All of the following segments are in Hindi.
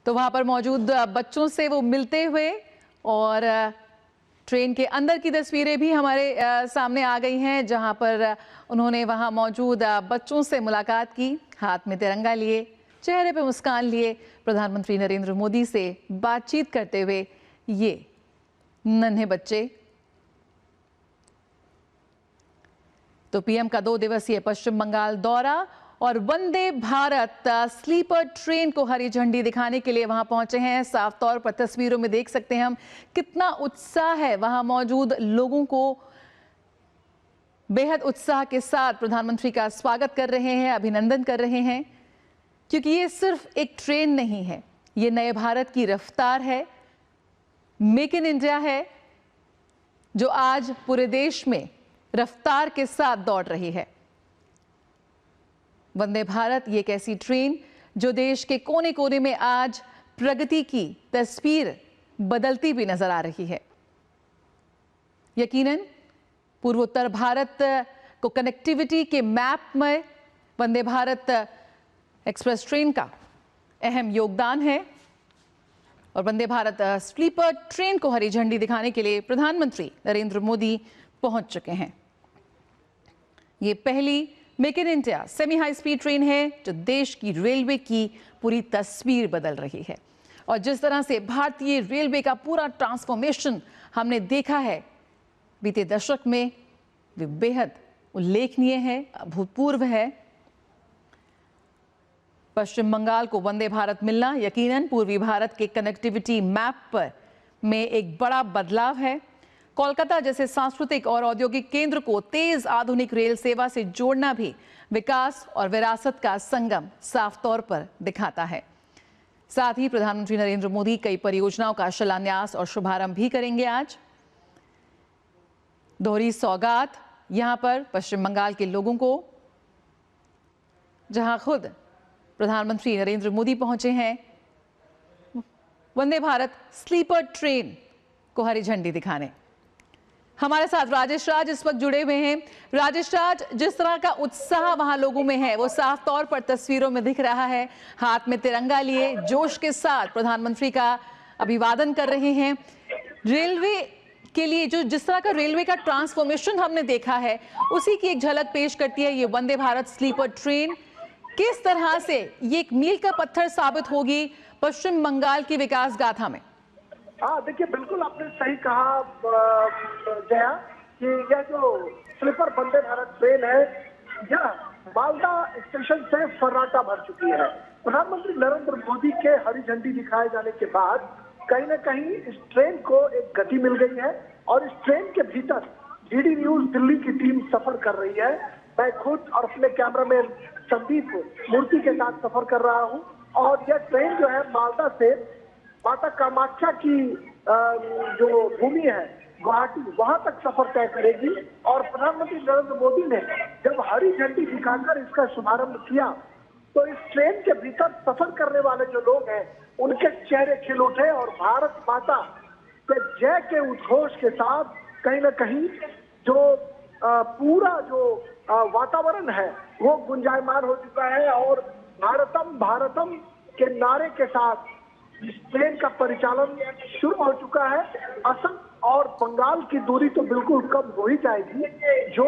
तो वहां पर मौजूद बच्चों से वो मिलते हुए और ट्रेन के अंदर की तस्वीरें भी हमारे सामने आ गई हैं, जहां पर उन्होंने वहां मौजूद बच्चों से मुलाकात की, हाथ में तिरंगा लिए, चेहरे पे मुस्कान लिए, प्रधानमंत्री नरेंद्र मोदी से बातचीत करते हुए ये नन्हे बच्चे। तो पीएम का 2 दिवसीय पश्चिम बंगाल दौरा और वंदे भारत स्लीपर ट्रेन को हरी झंडी दिखाने के लिए वहां पहुंचे हैं। साफ तौर पर तस्वीरों में देख सकते हैं हम कितना उत्साह है वहां मौजूद लोगों को। बेहद उत्साह के साथ प्रधानमंत्री का स्वागत कर रहे हैं, अभिनंदन कर रहे हैं, क्योंकि ये सिर्फ एक ट्रेन नहीं है, ये नए भारत की रफ्तार है, मेक इन इंडिया है, जो आज पूरे देश में रफ्तार के साथ दौड़ रही है। वंदे भारत ये एक ऐसी ट्रेन जो देश के कोने कोने में आज प्रगति की तस्वीर बदलती भी नजर आ रही है। यकीनन पूर्वोत्तर भारत को कनेक्टिविटी के मैप में वंदे भारत एक्सप्रेस ट्रेन का अहम योगदान है और वंदे भारत स्लीपर ट्रेन को हरी झंडी दिखाने के लिए प्रधानमंत्री नरेंद्र मोदी पहुंच चुके हैं। ये पहली make in India semi high speed train है जो देश की रेलवे की पूरी तस्वीर बदल रही है। और जिस तरह से भारतीय रेलवे का पूरा ट्रांसफॉर्मेशन हमने देखा है बीते दशक में, वे बेहद उल्लेखनीय है, अभूतपूर्व है। पश्चिम बंगाल को वंदे भारत मिलना यकीनन पूर्वी भारत के कनेक्टिविटी मैप पर में एक बड़ा बदलाव है। कोलकाता जैसे सांस्कृतिक और औद्योगिक केंद्र को तेज आधुनिक रेल सेवा से जोड़ना भी विकास और विरासत का संगम साफ तौर पर दिखाता है। साथ ही प्रधानमंत्री नरेंद्र मोदी कई परियोजनाओं का शिलान्यास और शुभारंभ भी करेंगे। आज दोहरी सौगात यहां पर पश्चिम बंगाल के लोगों को, जहां खुद प्रधानमंत्री नरेंद्र मोदी पहुंचे हैं वंदे भारत स्लीपर ट्रेन को हरी झंडी दिखाने। हमारे साथ राजेश राज इस वक्त जुड़े हुए हैं। राजेश राज, जिस तरह का उत्साह वहां लोगों में है वो साफ तौर पर तस्वीरों में दिख रहा है। हाथ में तिरंगा लिए जोश के साथ प्रधानमंत्री का अभिवादन कर रहे हैं। रेलवे के लिए जो जिस तरह का रेलवे का ट्रांसफॉर्मेशन हमने देखा है उसी की एक झलक पेश करती है ये वंदे भारत स्लीपर ट्रेन। किस तरह से ये एक मील का पत्थर साबित होगी पश्चिम बंगाल की विकास गाथा में? हाँ, देखिए बिल्कुल आपने सही कहा जया कि यह जो स्लीपर वंदे भारत ट्रेन है यह मालदा स्टेशन से फर्राटा भर चुकी है। प्रधानमंत्री नरेंद्र मोदी के हरी झंडी दिखाए जाने के बाद कहीं न कहीं इस ट्रेन को एक गति मिल गई है और इस ट्रेन के भीतर डीडी न्यूज दिल्ली की टीम सफर कर रही है। मैं खुद और अपने कैमरामैन संदीप मूर्ति के साथ सफर कर रहा हूँ और यह ट्रेन जो है मालदा से माता कामाख्या की जो भूमि है गुवाहाटी, वहां तक सफर तय करेगी। और प्रधानमंत्री नरेंद्र मोदी ने जब हरी झंडी दिखाकर इसका शुभारंभ किया तो इस ट्रेन के भीतर सफर करने वाले जो लोग हैं उनके चेहरे खिल उठे और भारत माता के जय के उद्घोष के साथ कहीं न कहीं जो पूरा जो वातावरण है वो गुंजायमान हो चुका है और भारतम भारतम के नारे के साथ इस ट्रेन का परिचालन शुरू हो चुका है। असम और बंगाल की दूरी तो बिल्कुल कम हो ही जाएगी। जो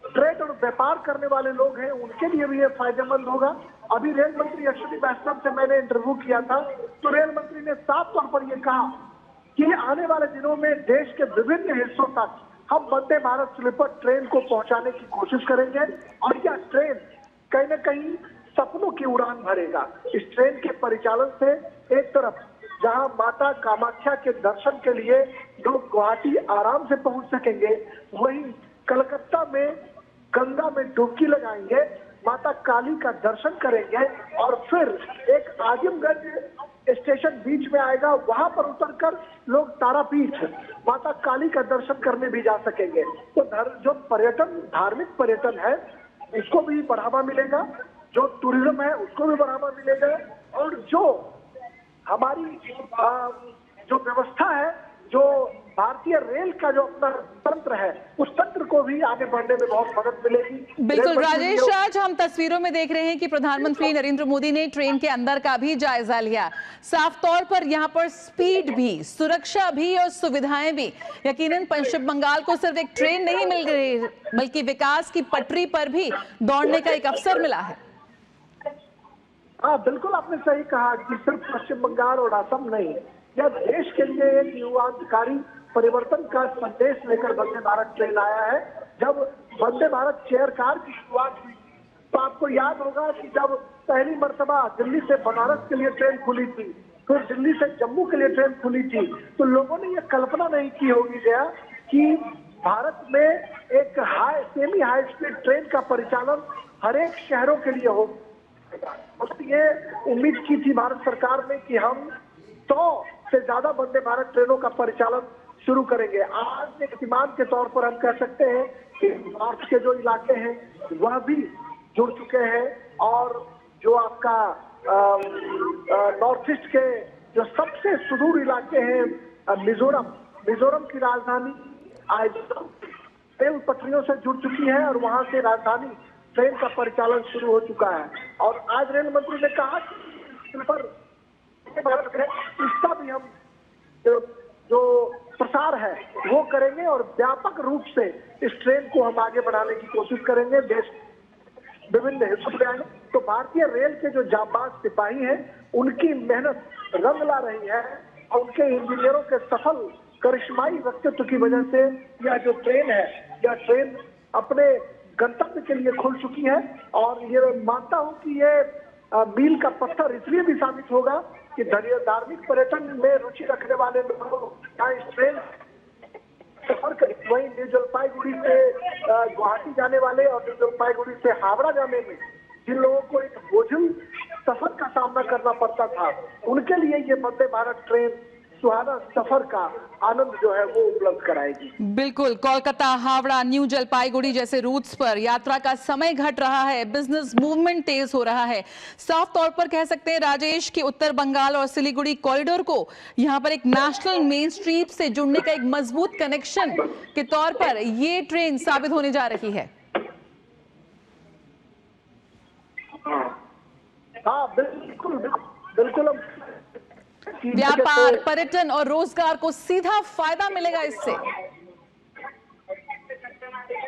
ट्रेड और व्यापार करने वाले लोग हैं उनके लिए भी ये फायदेमंद होगा। अभी रेल मंत्री अश्विनी वैष्णव से मैंने इंटरव्यू किया था तो रेल मंत्री ने साफ तौर पर यह कहा कि आने वाले दिनों में देश के विभिन्न हिस्सों तक हम वंदे भारत स्लीपर ट्रेन को पहुंचाने की कोशिश करेंगे और यह ट्रेन कहीं न कहीं सपनों की उड़ान भरेगा। इस ट्रेन के परिचालन से एक तरफ जहां माता कामाख्या के दर्शन के लिए लोग गुवाहाटी आराम से पहुंच सकेंगे, वहीं कलकत्ता में गंगा में डुबकी लगाएंगे, माता काली का दर्शन करेंगे और फिर एक आजमगढ़ स्टेशन बीच में आएगा, वहां पर उतरकर लोग तारापीठ माता काली का दर्शन करने भी जा सकेंगे। तो जो पर्यटन, धार्मिक पर्यटन है उसको भी बढ़ावा मिलेगा, जो टूरिज्म है उसको भी बढ़ावा मिलेगा और जो हमारी जो व्यवस्था है, जो भारतीय रेल का जो अपना तंत्र है उस तंत्र को भी आगे बढ़ने में बहुत मदद मिलेगी। बिल्कुल राजेश राज, हम तस्वीरों में देख रहे हैं कि प्रधानमंत्री नरेंद्र मोदी ने ट्रेन के अंदर का भी जायजा लिया। साफ तौर पर यहाँ पर स्पीड भी, सुरक्षा भी और सुविधाएं भी। यकीनन पश्चिम बंगाल को सिर्फ एक ट्रेन नहीं मिल रही बल्कि विकास की पटरी पर भी दौड़ने का एक अवसर मिला है। हाँ बिल्कुल, आपने सही कहा कि सिर्फ पश्चिम बंगाल और असम नहीं, यह देश के लिए एक युगांतकारी परिवर्तन का संदेश लेकर वंदे भारत ट्रेन आया है। जब वंदे भारत चेयर कार की शुरुआत हुई तो आपको याद होगा कि जब पहली मर्तबा दिल्ली से बनारस के लिए ट्रेन खुली थी, फिर दिल्ली से जम्मू के लिए ट्रेन खुली थी, तो लोगों ने यह कल्पना नहीं की होगी जया कि भारत में एक सेमी हाई स्पीड ट्रेन का परिचालन हर एक शहरों के लिए हो। ये उम्मीद की थी भारत सरकार ने कि हम 100 से ज्यादा वंदे भारत ट्रेनों का परिचालन शुरू करेंगे। आज एक इत्मीनान के तौर पर हम कह सकते हैं कि नॉर्थ के जो इलाके हैं वह भी जुड़ चुके हैं, और जो आपका नॉर्थ ईस्ट के जो सबसे सुदूर इलाके हैं मिजोरम की राजधानी आज रेल पटरियों से जुड़ चुकी है और वहां से राजधानी ट्रेन का परिचालन शुरू हो चुका है। और आज रेल मंत्री ने कहा कि इसका भी हम जो प्रसार है वो करेंगे और व्यापक रूप से इस ट्रेन को हम आगे बढ़ाने की कोशिश करेंगे। देश विभिन्न हिस्सों में आएंगे तो भारतीय रेल के जो जांबाज सिपाही हैं उनकी मेहनत रंग ला रही है और उनके इंजीनियरों के सफल करिश्माई व्यक्तित्व की वजह से यह जो ट्रेन है, यह ट्रेन अपने गंतव्य के लिए खुल चुकी है। और ये मानता हूं कि ये मील का पत्थर इसलिए भी साबित होगा कि धार्मिक पर्यटन में रुचि रखने वाले लोगों यहाँ इस ट्रेन सफर करें, वहीं न्यू जलपाईगुड़ी से गुवाहाटी जाने वाले और न्यू जलपाईगुड़ी से हावड़ा जाने में जिन लोगों को एक बोझिल सफर का सामना करना पड़ता था, उनके लिए ये वंदे भारत ट्रेन सुहाना सफर का आनंद जो है वो उपलब्ध कराएगी। बिल्कुल, कोलकाता, हावड़ा, न्यू जलपाईगुड़ी जैसे रूट्स पर यात्रा का समय घट रहा है, बिजनेस मूवमेंट तेज हो रहा है। साफ तौर पर कह सकते हैं राजेश कि उत्तर बंगाल और सिलीगुड़ी कॉरिडोर को यहां पर एक नेशनल मेन स्ट्रीट से जुड़ने का एक मजबूत कनेक्शन के तौर पर ये ट्रेन साबित होने जा रही है। हाँ बिल्कुल बिल्कुल, व्यापार, पर्यटन और रोजगार को सीधा फायदा मिलेगा इससे।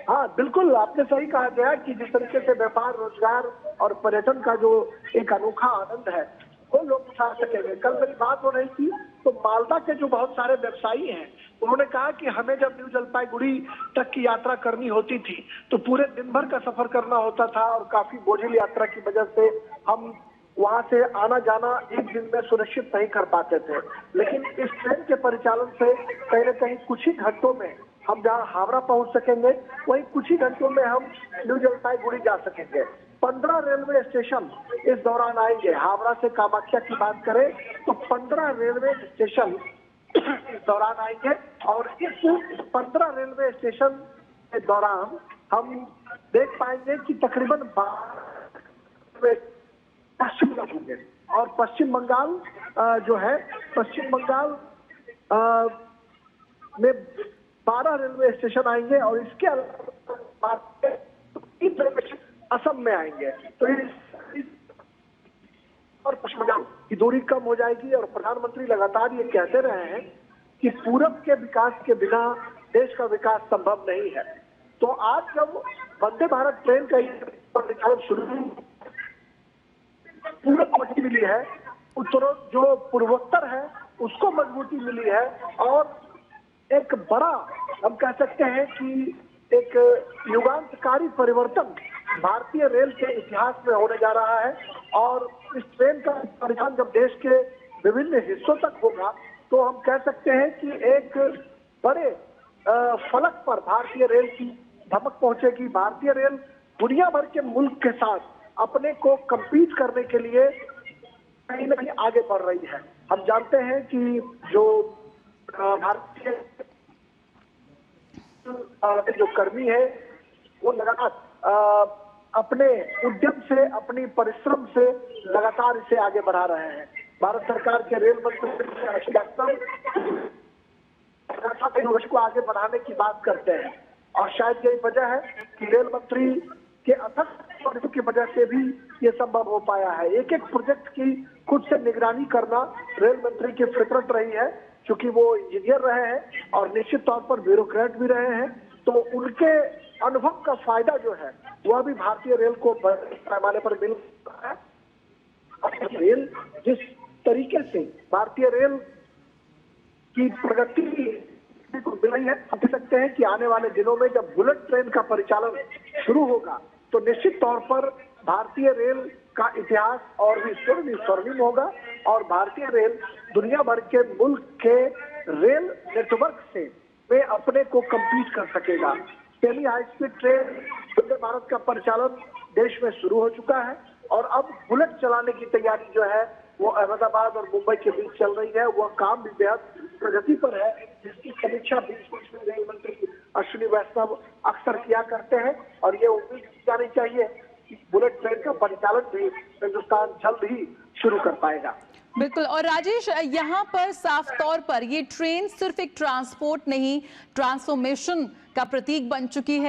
हाँ बिल्कुल, आपने सही कहा गया कि जिस तरीके से व्यापार, रोजगार और पर्यटन का जो एक अनोखा आनंद है वो लोग उठा सकेंगे। कल मेरी बात हो रही थी तो मालदा के जो बहुत सारे व्यवसायी हैं उन्होंने कहा कि हमें जब न्यू जलपाईगुड़ी तक की यात्रा करनी होती थी तो पूरे दिन भर का सफर करना होता था और काफी बोझिल यात्रा की वजह से हम वहां से आना जाना एक दिन में सुनिश्चित नहीं कर पाते थे। लेकिन इस ट्रेन के परिचालन से कहीं न कहीं कुछ ही घंटों में हम जहां हावड़ा पहुंच सकेंगे वहीं कुछ ही घंटों में हम न्यू जलपाईगुड़ी जा सकेंगे। 15 रेलवे स्टेशन इस दौरान आएंगे। हावड़ा से कामाख्या की बात करें तो 15 रेलवे स्टेशन इस दौरान आएंगे और इस 15 रेलवे स्टेशन के दौरान हम देख पाएंगे कि तकरीबन 12 पश्चिम होंगे और पश्चिम बंगाल जो है, पश्चिम बंगाल में 12 रेलवे स्टेशन आएंगे और इसके अलावा 3 रेलवे स्टेशन असम में आएंगे। तो इस और पश्चिम बंगाल की दूरी कम हो जाएगी और प्रधानमंत्री लगातार ये कहते रहे हैं कि पूरब के विकास के बिना देश का विकास संभव नहीं है। तो आज जब वंदे भारत ट्रेन का परिचालन शुरू पूरब को मजबूती मिली है, उत्तर जो पूर्वोत्तर है उसको मजबूती मिली है और एक बड़ा हम कह सकते हैं कि एक युगांतकारी परिवर्तन भारतीय रेल के इतिहास में होने जा रहा है। और इस ट्रेन का परिचालन जब देश के विभिन्न हिस्सों तक होगा तो हम कह सकते हैं कि एक बड़े फलक पर भारतीय रेल की धमक पहुंचेगी। भारतीय रेल दुनिया भर के मुल्क के साथ अपने को कम्पीट करने के लिए कहीं न कहीं आगे बढ़ रही है। हम जानते हैं कि जो भारतीय जो कर्मी है वो लगातार अपने उद्यम से, अपनी परिश्रम से लगातार इसे आगे बढ़ा रहे हैं। भारत सरकार के रेल मंत्री फर्राटा टेक्नोलॉजी को आगे बढ़ाने की बात करते हैं। और शायद यही वजह है कि रेल मंत्री के अथक परिश्रम की वजह से भी ये संभव हो पाया है। एक एक प्रोजेक्ट की खुद से निगरानी करना रेल मंत्री की फितरत रही है, क्योंकि वो इंजीनियर रहे हैं और निश्चित तौर पर ब्यूरोक्रेट भी रहे हैं, तो उनके अनुभव का फायदा जो है वह भी भारतीय रेल को बड़े पैमाने पर मिल रहा है। रेल जिस तरीके से भारतीय रेल की प्रगति को मिल रही है, हम कह सकते हैं कि आने वाले दिनों में जब बुलेट ट्रेन का परिचालन शुरू होगा तो निश्चित तौर पर भारतीय रेल का इतिहास और भी स्वर्णिम होगा और भारतीय रेल दुनिया भर के मुल्क के रेल नेटवर्क से वे अपने को कम्पीट कर सकेगा। Semi high speed train Vande Bharat का परिचालन देश में शुरू हो चुका है और अब बुलेट चलाने की तैयारी जो है वो अहमदाबाद और मुंबई के बीच चल रही है। वह काम भी बेहद प्रगति पर है, जिसकी समीक्षा बीच बीच में रेल मंत्री अश्विनी वैष्णव अक्सर किया करते हैं और ये उम्मीद की जानी चाहिए कि बुलेट ट्रेन का परिचालन भी हिंदुस्तान जल्द ही शुरू कर पाएगा। बिल्कुल। और राजेश, यहाँ पर साफ तौर पर ये ट्रेन सिर्फ एक ट्रांसपोर्ट नहीं, ट्रांसफॉर्मेशन का प्रतीक बन चुकी है।